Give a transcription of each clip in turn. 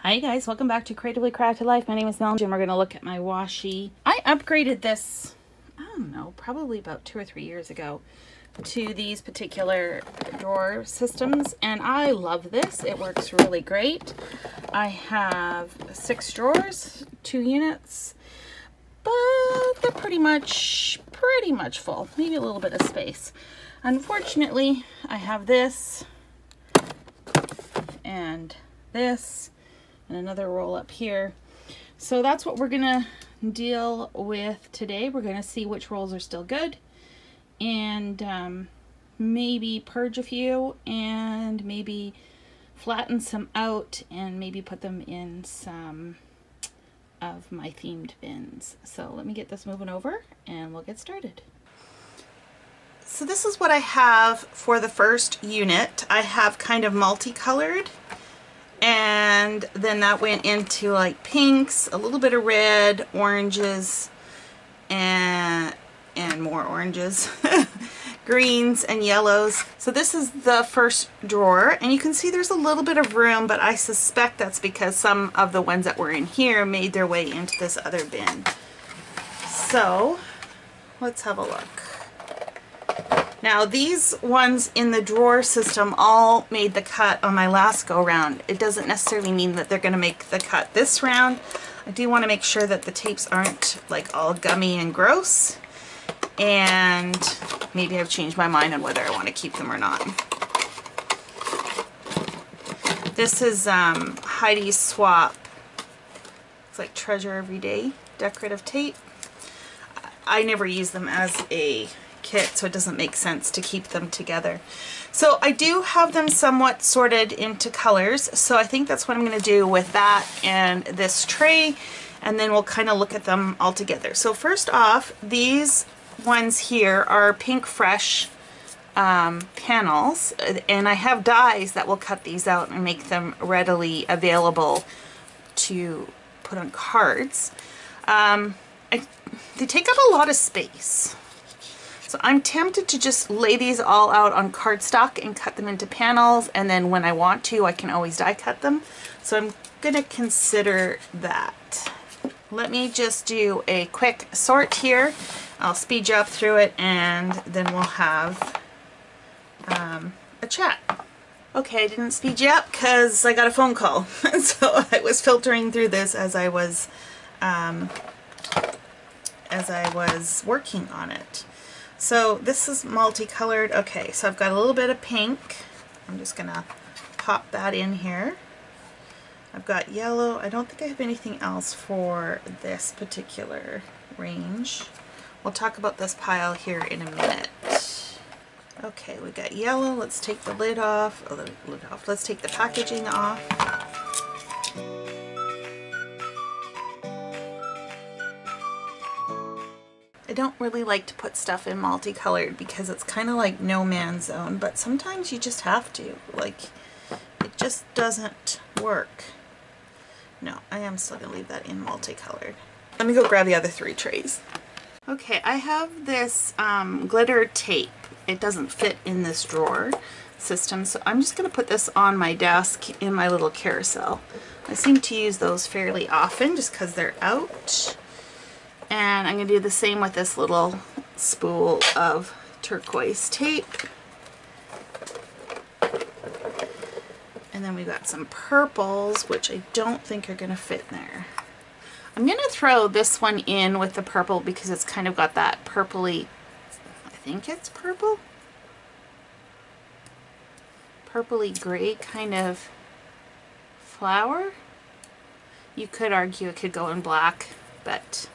Hi guys, welcome back to Creatively Crafted Life. My name is Mel and we're going to look at my washi. I upgraded this, I don't know, probably about 2 or 3 years ago to these particular drawer systems, and I love this. It works really great. I have 6 drawers, 2 units, but they're pretty much full, maybe a little bit of space. Unfortunately, I have this and this and another roll up here. So that's what we're gonna deal with today. We're gonna see which rolls are still good and maybe purge a few and maybe flatten some out and maybe put them in some of my themed bins. So let me get this moving over and we'll get started. So this is what I have for the first unit. I have kind of multicolored, and then that went into like pinks, a little bit of red, oranges, and more oranges, greens and yellows. So this is the first drawer, and you can see there's a little bit of room, but I suspect that's because some of the ones that were in here made their way into this other bin. So let's have a look. Now these ones in the drawer system all made the cut on my last go round. It doesn't necessarily mean that they're going to make the cut this round. I do want to make sure that the tapes aren't like all gummy and gross, and maybe I've changed my mind on whether I want to keep them or not. This is Heidi's Swap. It's like Treasure Everyday decorative tape. I never use them as a kit, so it doesn't make sense to keep them together. So I do have them somewhat sorted into colors, so I think that's what I'm going to do with that and this tray, and then we'll kind of look at them all together. So first off, these ones here are Pink Fresh panels, and I have dies that will cut these out and make them readily available to put on cards. They take up a lot of space. So I'm tempted to just lay these all out on cardstock and cut them into panels, and then when I want to, I can always die cut them. So I'm gonna consider that. Let me just do a quick sort here. I'll speed you up through it, and then we'll have a chat. Okay, I didn't speed you up because I got a phone call. So I was filtering through this as I was working on it. So this is multicolored. Okay, so I've got a little bit of pink. I'm just gonna pop that in here. I've got yellow. I don't think I have anything else for this particular range. We'll talk about this pile here in a minute. Okay, we got yellow. Let's take the lid off. Oh, the lid off. Let's take the packaging off. I don't really like to put stuff in multicolored because it's kind of like no man's zone, but sometimes you just have to. Like, it just doesn't work. No, I am still going to leave that in multicolored. Let me go grab the other 3 trays. Okay, I have this glitter tape. It doesn't fit in this drawer system, so I'm just going to put this on my desk in my little carousel. I seem to use those fairly often just because they're out. And I'm going to do the same with this little spool of turquoise tape. And then we've got some purples, which I don't think are going to fit in there. I'm going to throw this one in with the purple because it's kind of got that purpley, I think it's purple? Purpley gray kind of flower. You could argue it could go in black, but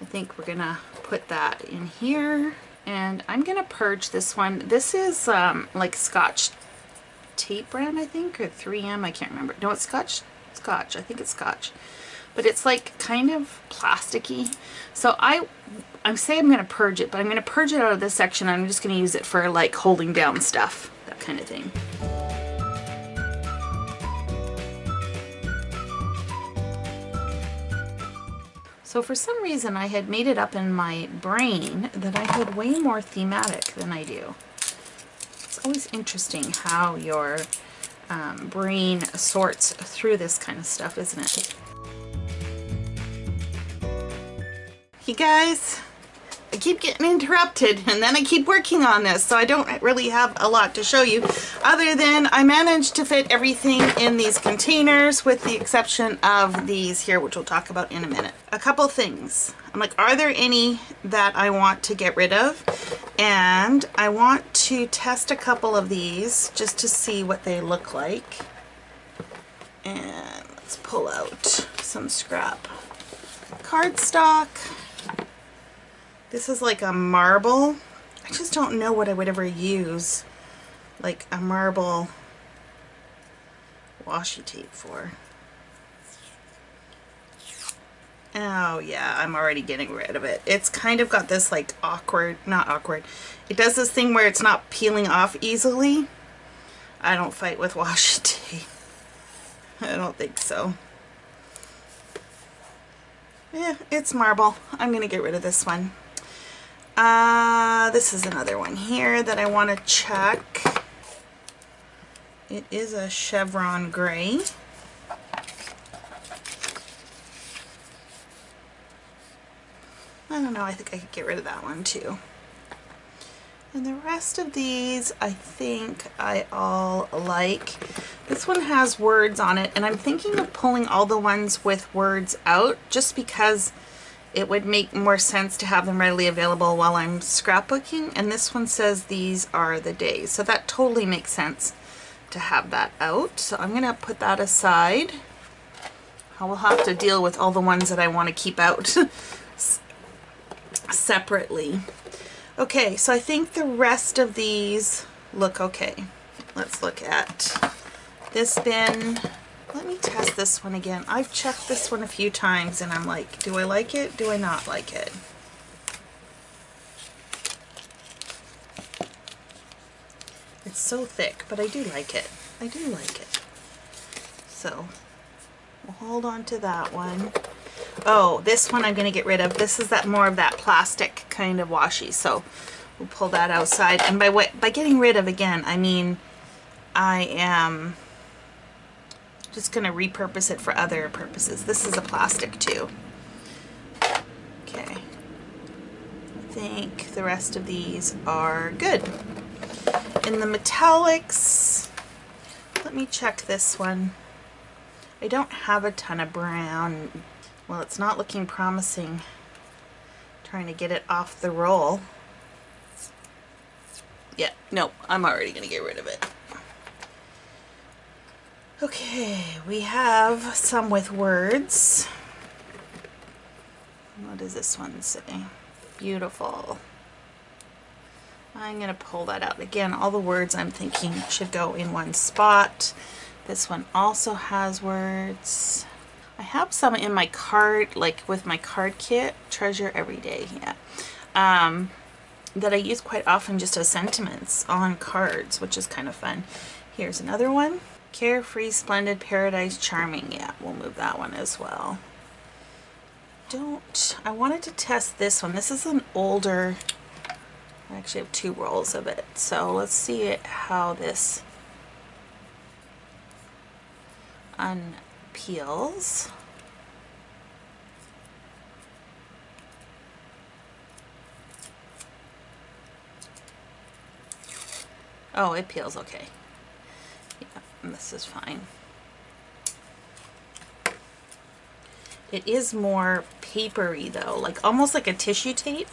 I think we're gonna put that in here, and I'm gonna purge this one. This is like Scotch tape brand, I think, or 3M, I can't remember. No, it's Scotch, I think it's Scotch, but it's like kind of plasticky. So I'm saying I'm gonna purge it, but I'm gonna purge it out of this section. I'm just gonna use it for like holding down stuff, that kind of thing. So for some reason I had made it up in my brain that I had way more thematic than I do. It's always interesting how your brain sorts through this kind of stuff, isn't it? You guys, I keep getting interrupted and then I keep working on this, so I don't really have a lot to show you other than I managed to fit everything in these containers with the exception of these here, which we'll talk about in a minute. A couple things. I'm like, are there any that I want to get rid of? And I want to test a couple of these just to see what they look like. And let's pull out some scrap cardstock. This is like a marble. I just don't know what I would ever use like a marble washi tape for. Oh yeah, I'm already getting rid of it. It's kind of got this like awkward, not awkward. It does this thing where it's not peeling off easily. I don't fight with washi tape. I don't think so. Yeah, it's marble. I'm gonna get rid of this one. This is another one here that I want to check. It is a chevron gray. I don't know, I think I could get rid of that one too. And the rest of these I think I all like. This one has words on it, and I'm thinking of pulling all the ones with words out just because it would make more sense to have them readily available while I'm scrapbooking. And this one says these are the days, so that totally makes sense to have that out. So I'm gonna put that aside. I will have to deal with all the ones that I want to keep out separately. Okay, so I think the rest of these look okay. Let's look at this bin. Let me test this one again. I've checked this one a few times and I'm like, do I like it? Do I not like it? It's so thick, but I do like it. I do like it. So we'll hold on to that one. Oh, this one I'm going to get rid of. This is that more of that plastic kind of washi. So we'll pull that outside. And by getting rid of, again, I mean I am just going to repurpose it for other purposes. This is a plastic too. Okay. I think the rest of these are good. In the metallics, let me check this one. I don't have a ton of brown. Well, it's not looking promising. Trying to get it off the roll. Yeah, no, I'm already going to get rid of it. Okay, we have some with words. What does this one say? Beautiful. I'm going to pull that out. Again, all the words I'm thinking should go in one spot. This one also has words. I have some in my card, like with my card kit, Treasure Every Day, yeah. That I use quite often just as sentiments on cards, which is kind of fun. Here's another one. Carefree, Splendid, Paradise, Charming. Yeah, we'll move that one as well. I wanted to test this one. This is an older, I actually have 2 rolls of it. So let's see how this unpeels. Oh, it peels okay. This is fine. It is more papery though, like almost like a tissue tape.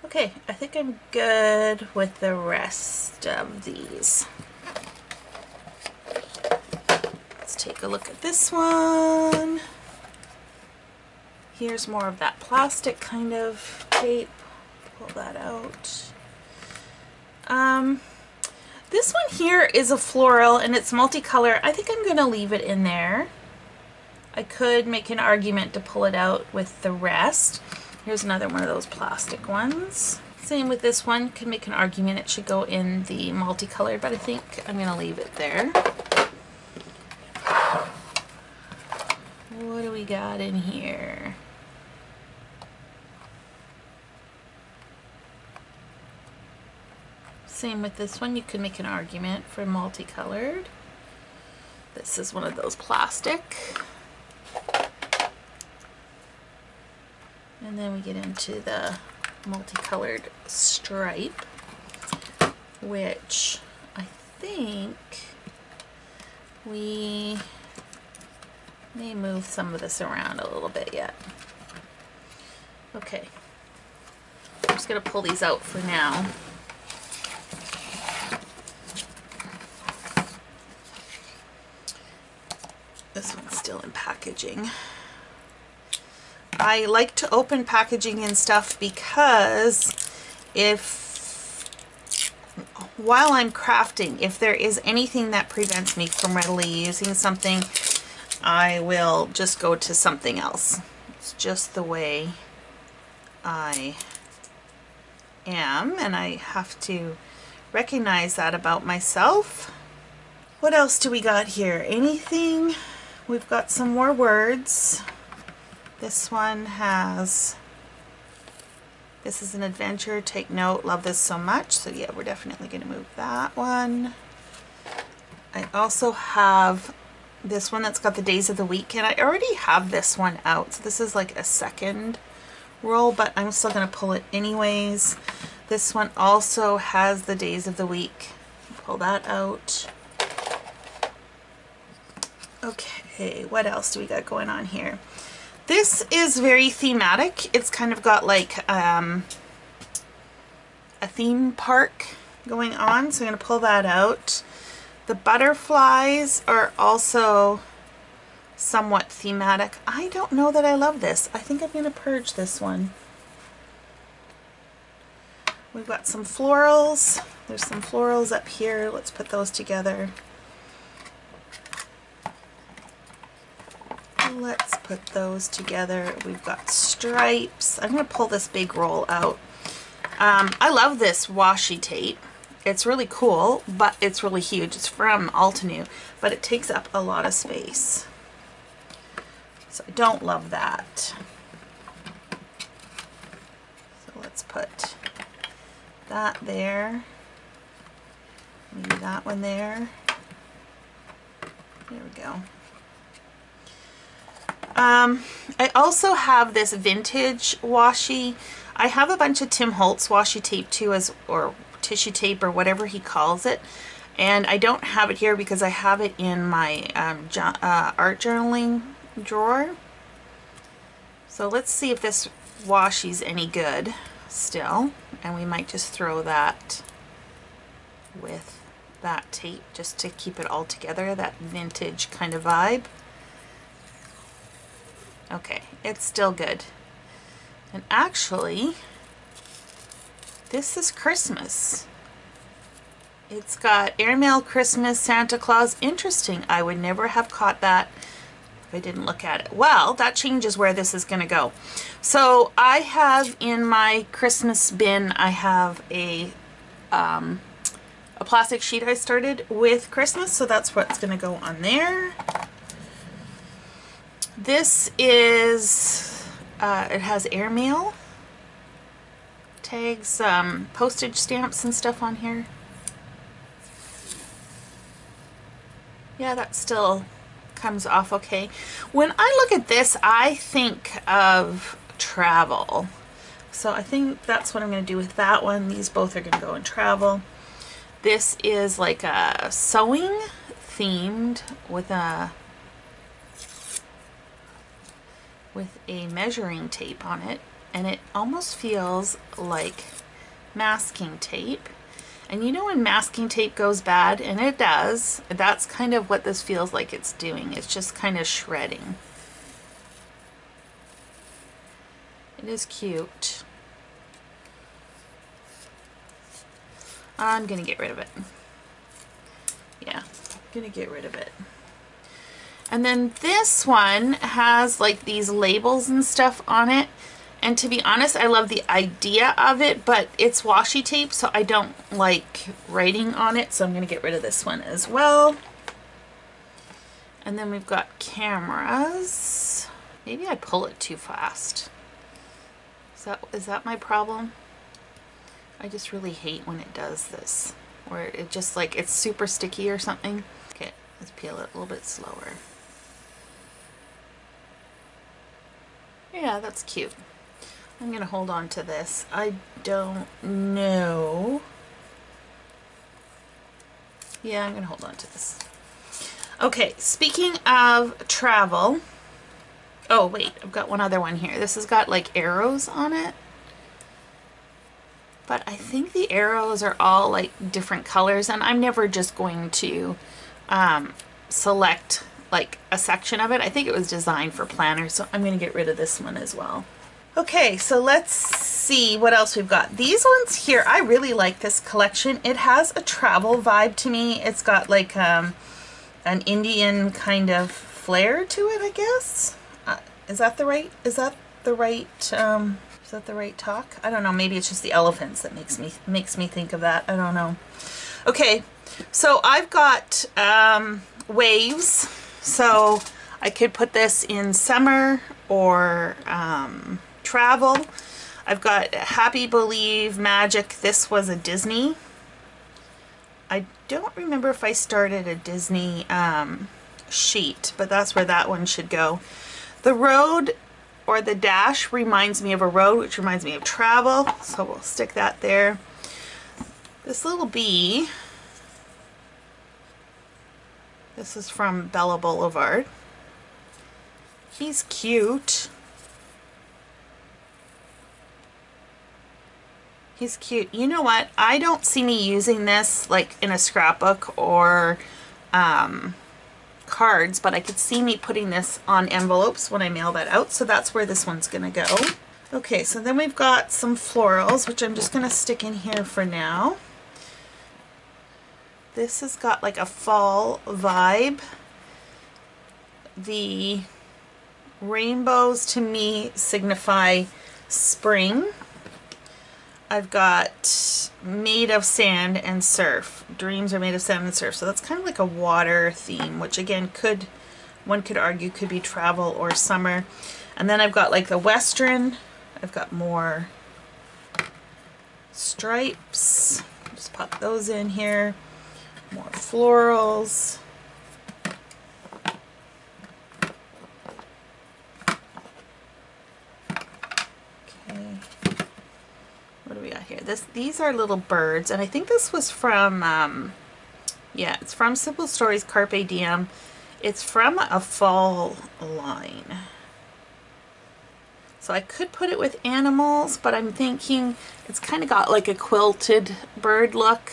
Okay, I think I'm good with the rest of these. Let's take a look at this one. Here's more of that plastic kind of tape. Pull that out. This one here is a floral and it's multicolor. I think I'm going to leave it in there. I could make an argument to pull it out with the rest. Here's another one of those plastic ones. Same with this one. Could make an argument it should go in the multicolored, but I think I'm going to leave it there. What do we got in here? Same with this one. You could make an argument for multicolored. This is one of those plastic. And then we get into the multicolored stripe, which I think we may move some of this around a little bit yet. Okay, I'm just gonna pull these out for now. This one's still in packaging. I like to open packaging and stuff because while I'm crafting, if there is anything that prevents me from readily using something, I will just go to something else. It's just the way I am, and I have to recognize that about myself. What else do we got here? Anything? We've got some more words. This one has, this is an adventure, take note, love this so much. So yeah, we're definitely going to move that one. I also have this one that's got the days of the week, and I already have this one out. So this is like a second roll, but I'm still going to pull it anyways. This one also has the days of the week. Pull that out. Okay, what else do we got going on here? This is very thematic. It's kind of got like a theme park going on, so I'm going to pull that out. The butterflies are also somewhat thematic. I don't know that I love this. I think I'm going to purge this one. We've got some florals. There's some florals up here. Let's put those together. Let's put those together. We've got stripes. I'm going to pull this big roll out. I love this washi tape. It's really cool, but it's really huge. It's from Altenew, but it takes up a lot of space. So I don't love that. So let's put that there. Maybe that one there. There we go. I also have this vintage washi. I have a bunch of Tim Holtz washi tape too, or tissue tape or whatever he calls it, and I don't have it here because I have it in my art journaling drawer. So let's see if this washi's any good still, and we might just throw that with that tape just to keep it all together, that vintage kind of vibe. Okay, it's still good. And actually, this is Christmas. It's got airmail, Christmas, Santa Claus. Interesting. I would never have caught that if I didn't look at it. Well, that changes where this is going to go. So I have in my Christmas bin, I have a plastic sheet I started with Christmas, so that's what's going to go on there. This is, it has airmail tags, postage stamps and stuff on here. Yeah, that still comes off okay. When I look at this, I think of travel. So I think that's what I'm going to do with that one. These both are going to go in travel. This is like a sewing themed with a measuring tape on it, and it almost feels like masking tape. And you know when masking tape goes bad, and it does, that's kind of what this feels like it's doing. It's just kind of shredding. It is cute. I'm gonna get rid of it. Yeah, I'm gonna get rid of it. And then this one has like these labels and stuff on it. And to be honest, I love the idea of it, but it's washi tape, so I don't like writing on it. So I'm going to get rid of this one as well. And then we've got cameras. Maybe I pull it too fast. Is that my problem? I just really hate when it does this, where it just like, it's super sticky or something. Okay, let's peel it a little bit slower. Yeah, that's cute. I'm gonna hold on to this. I don't know. Yeah, I'm gonna hold on to this. Okay, speaking of travel, oh wait, I've got one other one here. This has got like arrows on it, but I think the arrows are all like different colors, and I'm never just going to select like a section of it. I think it was designed for planners, so I'm gonna get rid of this one as well. Okay, so let's see what else we've got. These ones here, I really like this collection. It has a travel vibe to me. It's got like an Indian kind of flair to it, I guess. Is that the right talk? I don't know, maybe it's just the elephants that makes me think of that. I don't know. Okay, so I've got waves. So I could put this in summer or travel. I've got Happy, Believe, Magic. This was a Disney. I don't remember if I started a Disney sheet, but that's where that one should go. The road or the dash reminds me of a road, which reminds me of travel, so we'll stick that there. This little bee, this is from Bella Boulevard. He's cute. He's cute. You know what? I don't see me using this like in a scrapbook or cards, but I could see me putting this on envelopes when I mail that out, so that's where this one's gonna go. Okay, so then we've got some florals, which I'm just gonna stick in here for now. This has got like a fall vibe. The rainbows to me signify spring. I've got made of sand and surf. Dreams are made of sand and surf. So that's kind of like a water theme, which again one could argue could be travel or summer. And then I've got like the Western. I've got more stripes. Just pop those in here. More florals. What do we got here? These are little birds, and I think this was from, yeah, it's from Simple Stories Carpe Diem. It's from a fall line. So I could put it with animals, but I'm thinking it's kind of got like a quilted bird look,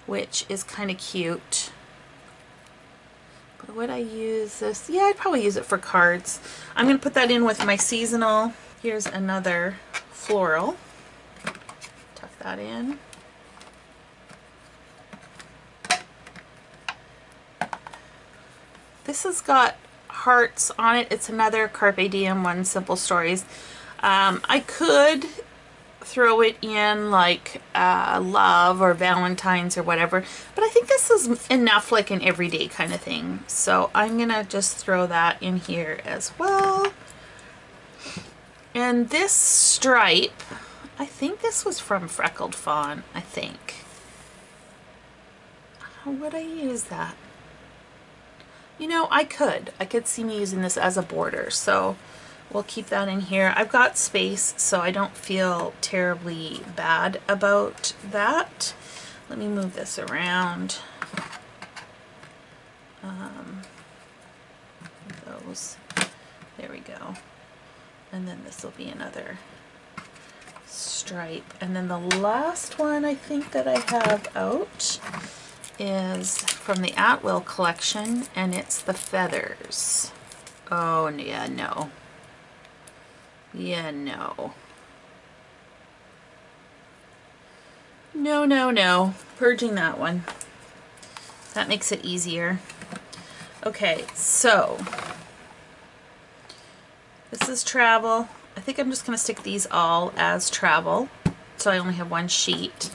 which is kind of cute. But would I use this? Yeah, I'd probably use it for cards. I'm going to put that in with my seasonal. Here's another floral. Tuck that in. This has got hearts on it. It's another Carpe Diem one, Simple Stories. I could throw it in like love or Valentine's or whatever, but I think this is enough like an everyday kind of thing. So I'm gonna just throw that in here as well. And this stripe, I think this was from Freckled Fawn, I think. How would I use that? You know, I could see me using this as a border, so we'll keep that in here. I've got space, so I don't feel terribly bad about that. Let me move this around. Those, there we go. And then this will be another stripe. And then the last one I think that I have out is from the At Will collection, and it's the feathers. Oh yeah, no. Yeah, no. No, no, no. Purging that one. That makes it easier. Okay, so this is travel. I think I'm just going to stick these all as travel, so I only have one sheet.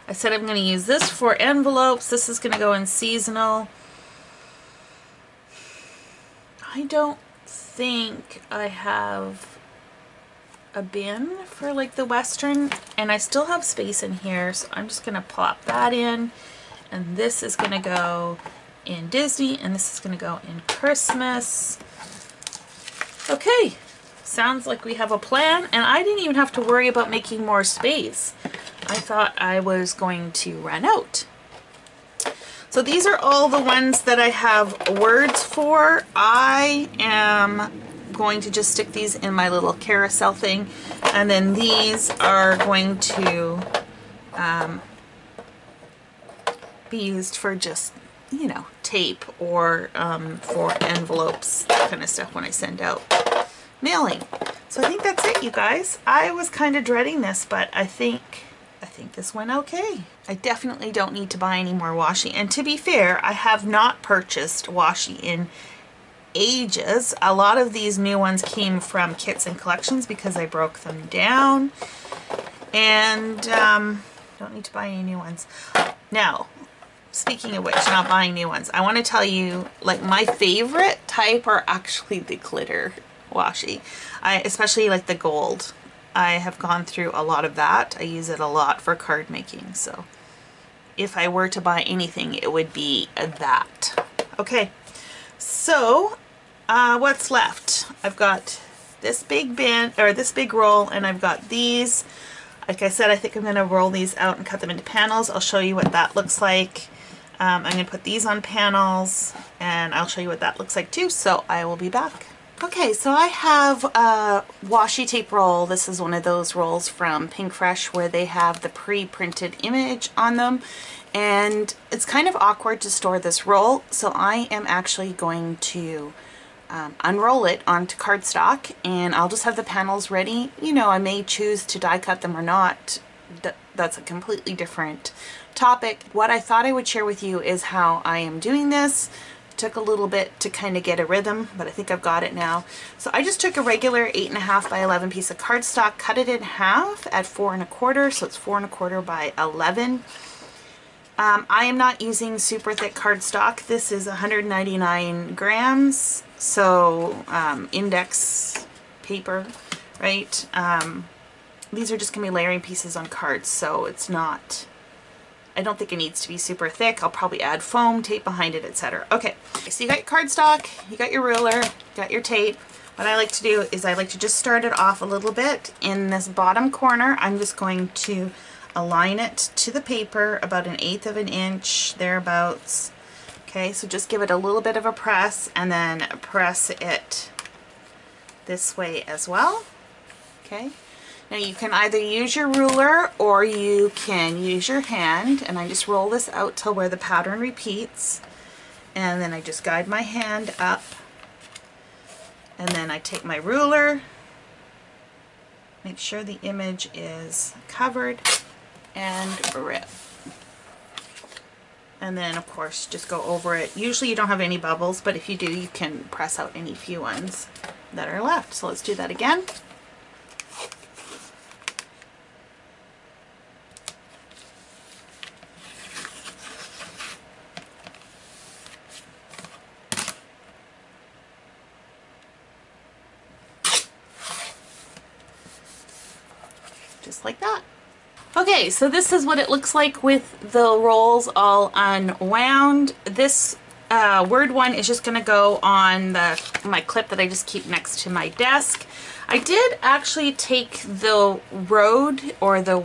I said I'm going to use this for envelopes. This is going to go in seasonal. I don't think I have a bin for like the Western, and I still have space in here, so I'm just gonna plop that in, and this is gonna go in Disney, and this is gonna go in Christmas. Okay, sounds like we have a plan, and I didn't even have to worry about making more space. I thought I was going to run out. So these are all the ones that I have words for. I am going to just stick these in my little carousel thing, and then these are going to be used for just, you know, tape or for envelopes, that kind of stuff when I send out mailing. So I think that's it, you guys. I was kind of dreading this, but I think this went okay. I definitely don't need to buy any more washi, and to be fair, I have not purchased washi in ages. A lot of these new ones came from kits and collections because I broke them down, and don't need to buy any new ones. Now, speaking of which, not buying new ones, I want to tell you, like, my favorite type are actually the glitter washi. Especially like the gold. I have gone through a lot of that. I use it a lot for card making, so if I were to buy anything, it would be that. Okay, so what's left? I've got this big bin, or this big roll, and I've got these. Like I said, I think I'm going to roll these out and cut them into panels. I'll show you what that looks like. I'm going to put these on panels, and I'll show you what that looks like too, so I will be back. Okay, so I have a washi tape roll. This is one of those rolls from Pink Fresh where they have the pre-printed image on them, and it's kind of awkward to store this roll, so I am actually going to unroll it onto cardstock, and I'll just have the panels ready. You know, I may choose to die cut them or not. That's a completely different topic. What I thought I would share with you is how I am doing this. Took a little bit to kind of get a rhythm, but I think I've got it now. So I just took a regular 8.5 by 11 piece of cardstock, cut it in half at 4 1/4, so it's 4 1/4 by 11. I am not using super thick cardstock. This is 199 grams, so index paper, right? These are just gonna be layering pieces on cards, so it's not, I don't think it needs to be super thick. I'll probably add foam, tape behind it, etc. Okay, so you got your cardstock, you got your ruler, you got your tape. What I like to do is I like to just start it off a little bit. In this bottom corner, I'm just going to align it to the paper about 1/8 of an inch, thereabouts. Okay, so just give it a little bit of a press, and then press it this way as well. Okay. Now you can either use your ruler or you can use your hand, and I just roll this out till where the pattern repeats, and then I just guide my hand up, and then I take my ruler, make sure the image is covered, and rip. And then of course just go over it. Usually you don't have any bubbles, but if you do, you can press out any few ones that are left. So let's do that again. Just like that. Okay, so this is what it looks like with the rolls all unwound. This word one is just going to go on my clip that I just keep next to my desk. I did actually take the road, or the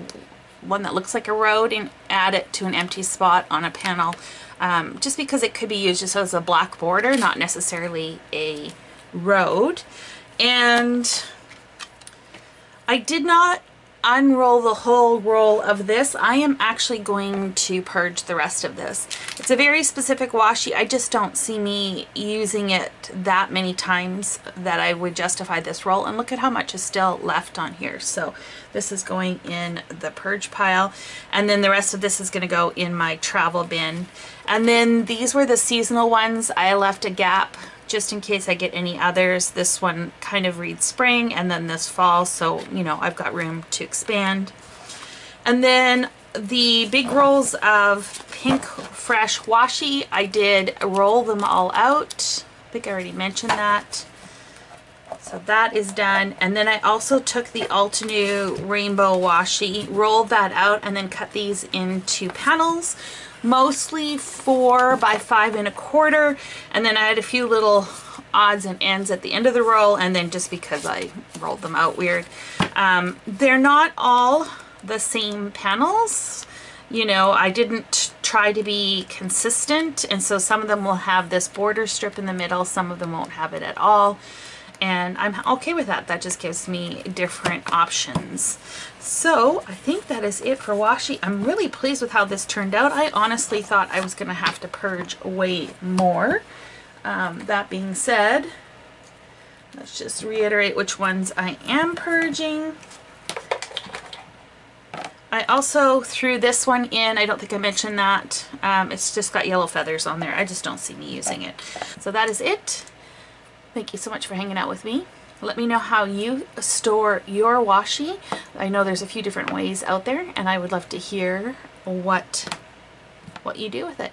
one that looks like a road, and add it to an empty spot on a panel, just because it could be used just as a black border, not necessarily a road. And I did not unroll the whole roll of this. I am actually going to purge the rest of this. It's a very specific washi. I just don't see me using it that many times that I would justify this roll. And look at how much is still left on here. So this is going in the purge pile, and then the rest of this is going to go in my travel bin. And then these were the seasonal ones. I left a gap just in case I get any others. This one kind of reads spring, and then this fall, so you know I've got room to expand. And then the big rolls of Pink Fresh washi, I did roll them all out. I think I already mentioned that. So that is done. And then I also took the Altenew Rainbow Washi, rolled that out, and then cut these into panels, mostly 4 by 5 1/4. And then I had a few little odds and ends at the end of the roll, and then just because I rolled them out weird. They're not all the same panels. You know, I didn't try to be consistent, and so some of them will have this border strip in the middle, some of them won't have it at all. And I'm okay with that. That just gives me different options. So I think that is it for washi. I'm really pleased with how this turned out. I honestly thought I was going to have to purge way more. That being said, let's just reiterate which ones I am purging. I also threw this one in. I don't think I mentioned that. It's just got yellow feathers on there. I just don't see me using it. So that is it. Thank you so much for hanging out with me. Let me know how you store your washi. I know there's a few different ways out there, and I would love to hear what you do with it.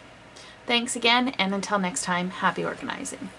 Thanks again, and until next time, happy organizing.